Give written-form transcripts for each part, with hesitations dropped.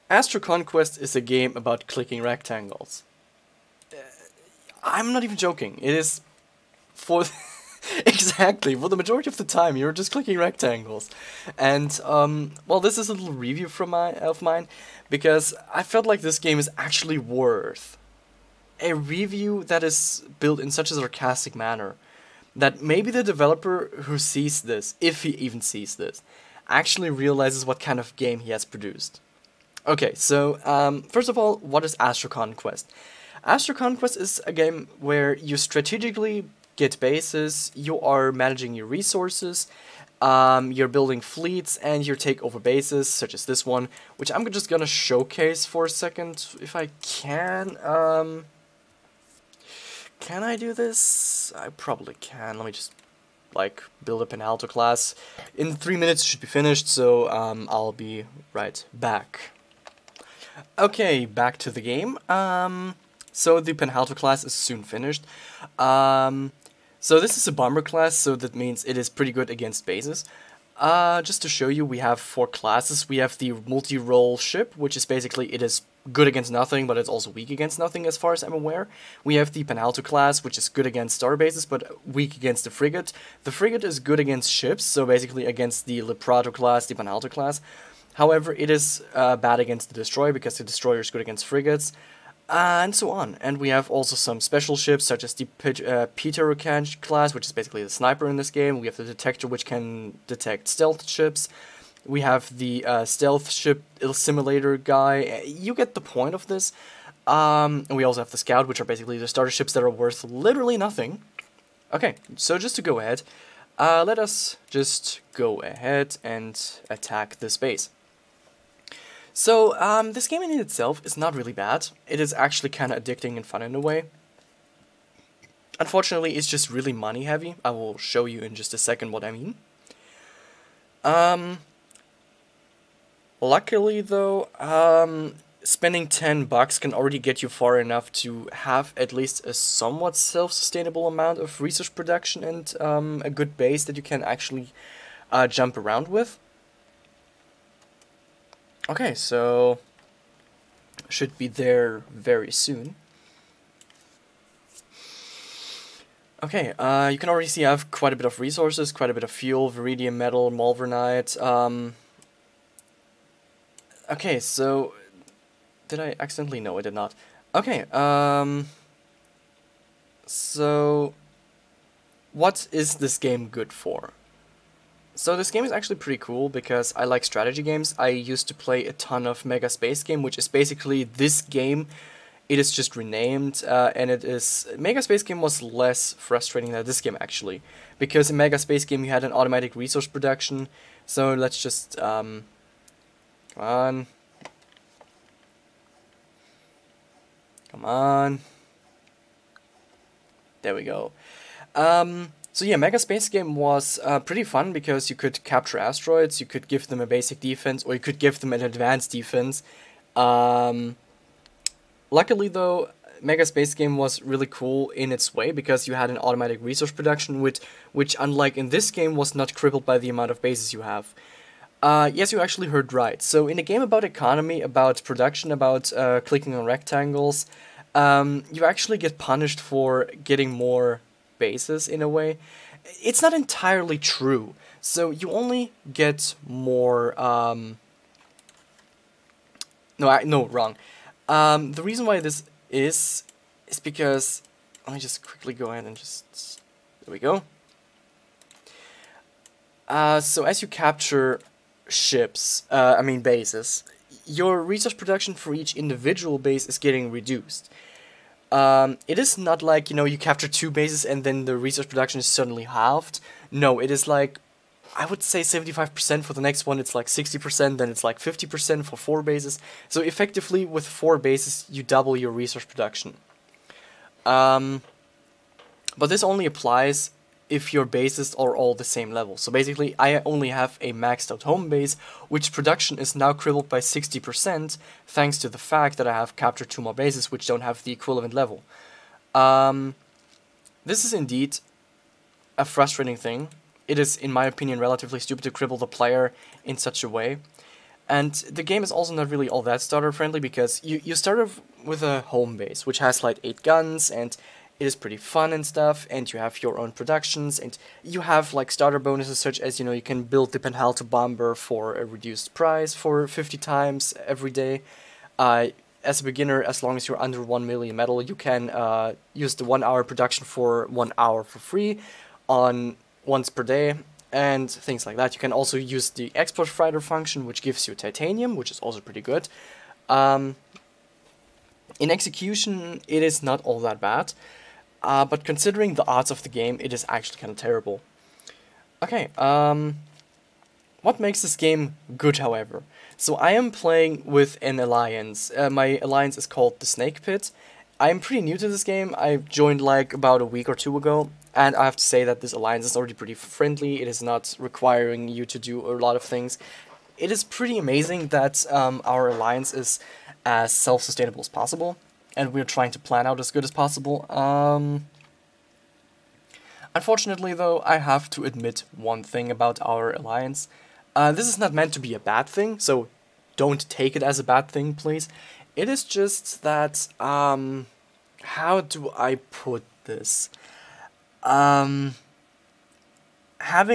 Astro Conquest is a game about clicking rectangles. I'm not even joking. It is for exactly for the majority of the time you're just clicking rectangles, and well, this is a little review from mine because I felt like this game is actually worth a review that is built in such a sarcastic manner that maybe the developer who sees this, if he even sees this, actually realizes what kind of game he has produced. Okay, so first of all, what is Astro Conquest? Astro Conquest is a game where you strategically get bases, you are managing your resources, you're building fleets, and you take over bases, such as this one, which I'm just gonna showcase for a second, if I can. Can I do this? I probably can. Let me just, like, build up an Alto class. In 3 minutes it should be finished, so I'll be right back. Okay, back to the game. So the Penhalter class is soon finished. So this is a bomber class, so that means it is pretty good against bases. Just to show you, we have 4 classes. We have the multi-role ship, which is basically, it is good against nothing, but it's also weak against nothing as far as I'm aware. We have the Penhalter class, which is good against star bases, but weak against the frigate. The frigate is good against ships, so basically against the Leprato class, the Penhalter class. However, it is bad against the destroyer, because the destroyer is good against frigates. And so on. And we have also some special ships, such as the Peter class, which is basically the sniper in this game. We have the detector, which can detect stealth ships. We have the stealth ship simulator guy. You get the point of this. And we also have the scout, which are basically the starter ships that are worth literally nothing. Okay, so just to go ahead, let us just go ahead and attack this base. So, this game in itself is not really bad. It is actually kind of addicting and fun in a way. Unfortunately, it's just really money heavy. I will show you in just a second what I mean. Luckily though, spending $10 can already get you far enough to have at least a somewhat self-sustainable amount of resource production and a good base that you can actually jump around with. Okay, so should be there very soon. Okay, you can already see I have quite a bit of resources, quite a bit of fuel, viridium, metal, malvernite. Okay, so did I accidentally? No, I did not. Okay, so what is this game good for? So this game is actually pretty cool because I like strategy games. I used to play a ton of Mega Space Game, which is basically this game. It is just renamed, and it is... Mega Space Game was less frustrating than this game, actually. Because in Mega Space Game you had an automatic resource production. So let's just... come on. Come on. There we go. So yeah, Mega Space Game was pretty fun because you could capture asteroids, you could give them a basic defense, or you could give them an advanced defense. Luckily though, Mega Space Game was really cool in its way because you had an automatic resource production which unlike in this game was not crippled by the amount of bases you have. Yes, you actually heard right. So in a game about economy, about production, about clicking on rectangles, you actually get punished for getting more bases in a way. It's not entirely true. So you only get more... No, wrong. The reason why this is because... Let me just quickly go ahead and just... There we go. So as you capture ships, bases, your resource production for each individual base is getting reduced. It is not like, you capture 2 bases and then the resource production is suddenly halved. No, it is like, I would say 75% for the next one, it's like 60%, then it's like 50% for 4 bases. So effectively, with 4 bases, you double your resource production. But this only applies if your bases are all the same level. So basically, I only have a maxed out home base, which production is now crippled by 60%, thanks to the fact that I have captured 2 more bases which don't have the equivalent level. This is indeed a frustrating thing. It is, in my opinion, relatively stupid to cripple the player in such a way. And the game is also not really all that starter friendly, because you start off with a home base, which has like 8 guns, and it is pretty fun and stuff, and you have your own productions, and you have like starter bonuses such as, you can build the Penhalto bomber for a reduced price for 50 times every day. As a beginner, as long as you're under 1 million metal, you can use the 1 hour production for 1 hour for free on once per day, and things like that. You can also use the export fighter function, which gives you titanium, which is also pretty good. In execution, it is not all that bad, but considering the odds of the game, it is actually kind of terrible. Okay, what makes this game good, however? So I am playing with an alliance. My alliance is called the Snake Pit. I'm pretty new to this game. I joined like about a week or 2 ago, and I have to say that this alliance is already pretty friendly. It is not requiring you to do a lot of things. It is pretty amazing that our alliance is as self-sustainable as possible, and we're trying to plan out as good as possible. Unfortunately, though, I have to admit one thing about our alliance. This is not meant to be a bad thing, so don't take it as a bad thing, please. It is just that, how do I put this? Having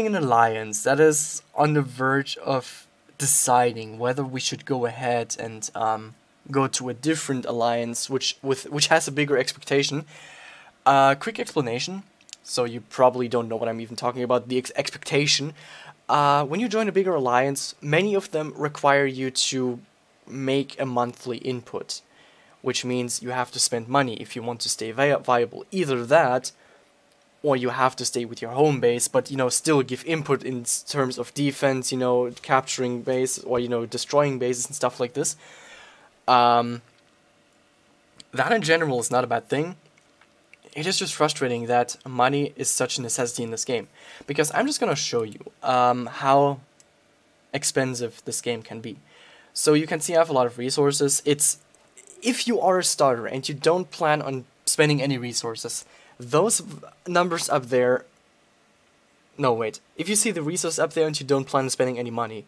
an alliance that is on the verge of deciding whether we should go ahead and go to a different alliance, which has a bigger expectation. Quick explanation, so you probably don't know what I'm even talking about. The expectation. When you join a bigger alliance, many of them require you to make a monthly input, which means you have to spend money if you want to stay viable. Either that, or you have to stay with your home base, but still give input in terms of defense, capturing base, or destroying bases and stuff like this. That in general is not a bad thing. It is just frustrating that money is such a necessity in this game, because I'm just gonna show you how expensive this game can be. So you can see I have a lot of resources. If you are a starter and you don't plan on spending any resources, those numbers up there. No, wait. If you see the resources up there and you don't plan on spending any money,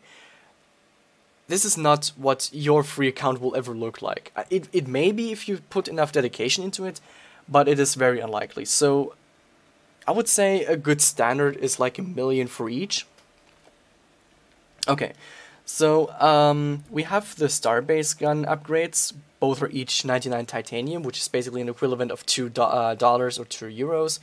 this is not what your free account will ever look like. It may be if you put enough dedication into it, but it is very unlikely. So I would say a good standard is like 1 million for each. Okay, so we have the Starbase gun upgrades. Both are each 99 titanium, which is basically an equivalent of $2 or €2.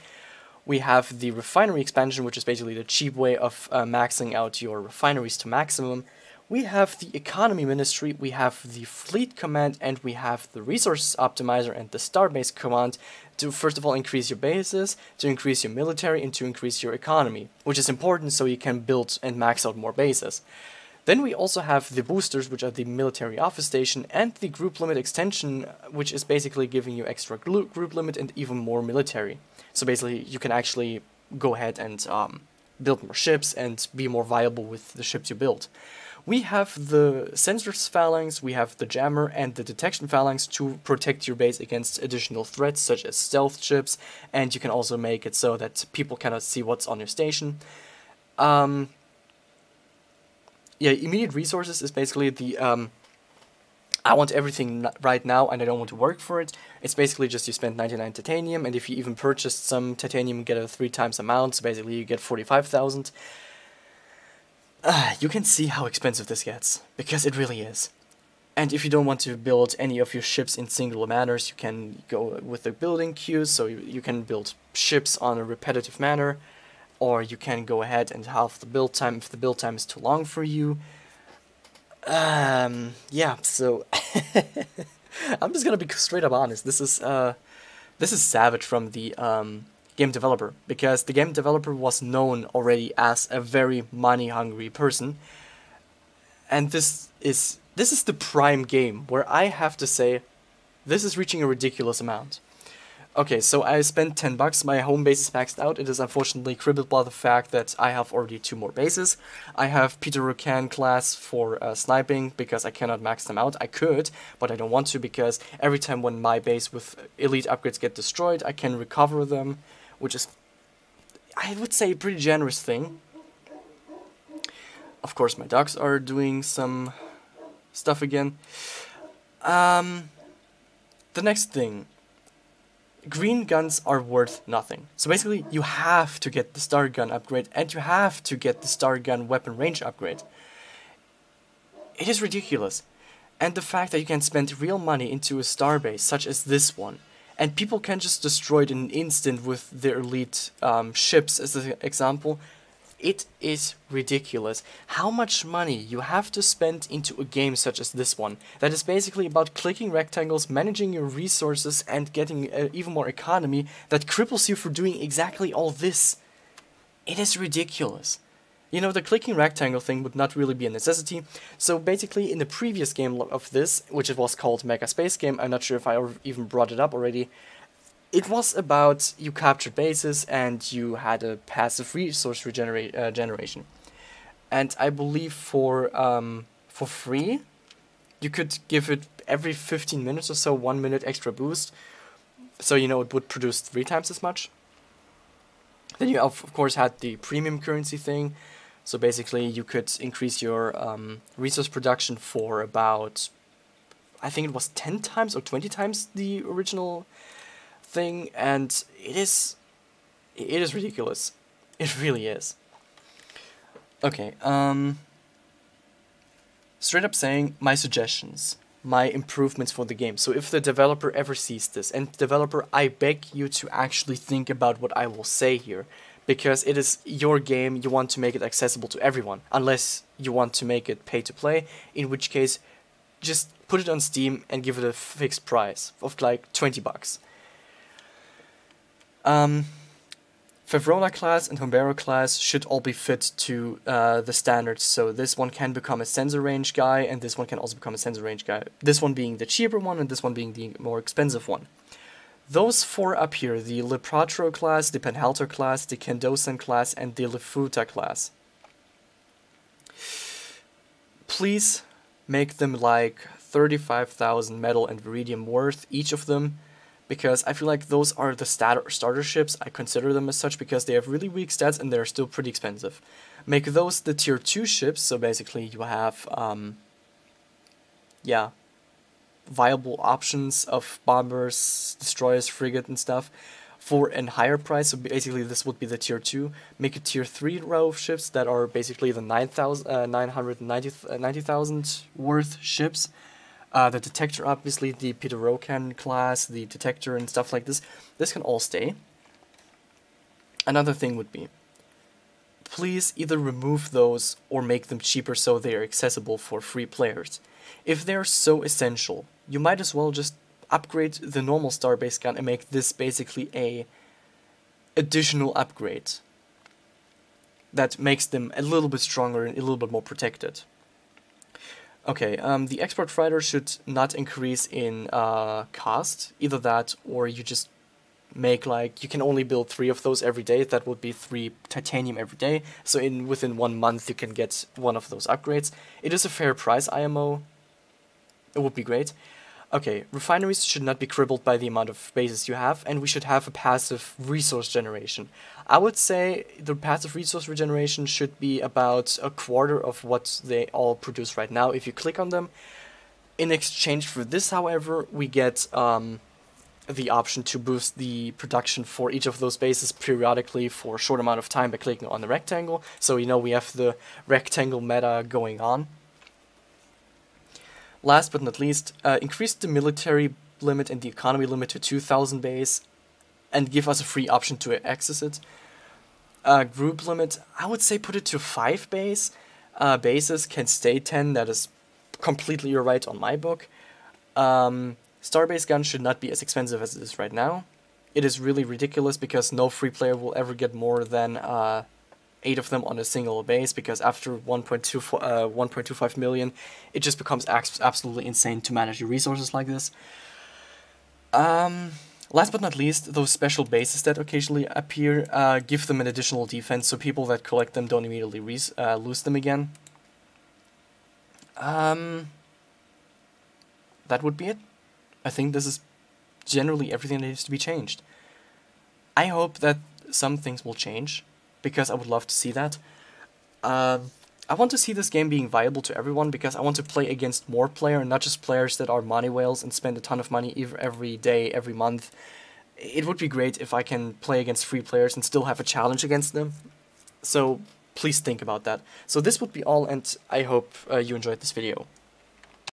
We have the refinery expansion, which is basically the cheap way of maxing out your refineries to maximum. We have the economy ministry, we have the fleet command, and we have the resources optimizer and the starbase command to first of all increase your bases, to increase your military, and to increase your economy, which is important so you can build and max out more bases. Then we also have the boosters, which are the military office station, and the group limit extension, which is basically giving you extra group limit and even more military. So basically you can actually go ahead and build more ships and be more viable with the ships you build. We have the sensors phalanx, we have the jammer, and the detection phalanx to protect your base against additional threats such as stealth ships, and you can also make it so that people cannot see what's on your station. Yeah, immediate resources is basically the I want everything right now and I don't want to work for it. It's basically just you spend 99 titanium, and if you even purchased some titanium, you get a 3 times amount, so basically you get 45,000. You can see how expensive this gets, because it really is. And if you don't want to build any of your ships in singular manners, you can go with the building queues, so you can build ships on a repetitive manner, or you can go ahead and halve the build time if the build time is too long for you. Yeah, so I'm just gonna be straight up honest. This is savage from the game developer, because the game developer was known already as a very money-hungry person, and this is the prime game where I have to say this is reaching a ridiculous amount. Okay, so I spent 10 bucks, my home base is maxed out. It is unfortunately crippled by the fact that I have already 2 more bases. I have Peter Rucan class for sniping, because I cannot max them out. I could, but I don't want to, because every time when my base with elite upgrades get destroyed, I can recover them, which is, I would say, a pretty generous thing. Of course, my dogs are doing some stuff again. The next thing. Green guns are worth nothing. So basically, you have to get the star gun upgrade, and you have to get the star gun weapon range upgrade. It is ridiculous. And the fact that you can spend real money into a star base, such as this one, and people can just destroy it in an instant with their elite ships, as an example, it is ridiculous how much money you have to spend into a game such as this one, that is basically about clicking rectangles, managing your resources, and getting even more economy, that cripples you for doing exactly all this. It is ridiculous. You know, the clicking rectangle thing would not really be a necessity. So basically, in the previous game of this, which it was called Mega Space Game, I'm not sure if I even brought it up already, it was about you captured bases and you had a passive resource generation. And I believe for free, you could give it every 15 minutes or so 1 minute extra boost. So, you know, it would produce 3 times as much. Then you, of course, had the premium currency thing. So basically, you could increase your resource production for about, I think it was 10 times or 20 times the original thing, and it is ridiculous. It really is. Okay, straight up saying my suggestions, my improvements for the game. So if the developer ever sees this, and developer, I beg you to actually think about what I will say here, because it is your game, you want to make it accessible to everyone, unless you want to make it pay to play, in which case just put it on Steam and give it a fixed price of like 20 bucks. Favrola class and Hombero class should all be fit to the standards, so this one can become a sensor range guy, and this one can also become a sensor range guy. This one being the cheaper one, and this one being the more expensive one. Those 4 up here, the Lepratro class, the Penhalter class, the Kendosan class, and the Lefuta class. Please make them like 35,000 metal and viridium worth, each of them, because I feel like those are the starter ships. I consider them as such because they have really weak stats and they're still pretty expensive. Make those the tier 2 ships, so basically you have, yeah, viable options of bombers, destroyers, frigate and stuff for a higher price. So basically this would be the tier 2. Make a tier 3 row of ships that are basically the 990,000 worth ships. The detector, obviously, the Peterokan class, the detector and stuff like this. This can all stay. Another thing would be, please either remove those or make them cheaper so they are accessible for free players. If they're so essential, you might as well just upgrade the normal Starbase gun and make this basically a additional upgrade that makes them a little bit stronger and a little bit more protected. Okay, the export fighter should not increase in cost, either that or you just make like, you can only build 3 of those every day. That would be 3 titanium every day, so within 1 month you can get one of those upgrades. It is a fair price, IMO. It would be great. Okay, refineries should not be crippled by the amount of bases you have, and we should have a passive resource generation. I would say the passive resource regeneration should be about a quarter of what they all produce right now if you click on them. In exchange for this, however, we get the option to boost the production for each of those bases periodically for a short amount of time by clicking on the rectangle. So, you know, we have the rectangle meta going on. Last but not least, increase the military limit and the economy limit to 2,000 base and give us a free option to access it. Group limit, I would say put it to 5 base. Bases can stay 10, that is completely your right on my book. Starbase gun should not be as expensive as it is right now. It is really ridiculous because no free player will ever get more than 8 of them on a single base, because after 1.25 million, it just becomes absolutely insane to manage your resources like this. Last but not least, those special bases that occasionally appear, give them an additional defense so people that collect them don't immediately lose them again. That would be it. I think this is generally everything that needs to be changed. I hope that some things will change, because I would love to see that. I I want to see this game being viable to everyone, because I want to play against more players, not just players that are money whales and spend a ton of money every day, every month. It would be great if I can play against free players and still have a challenge against them. So please think about that. So this would be all, and I hope you enjoyed this video.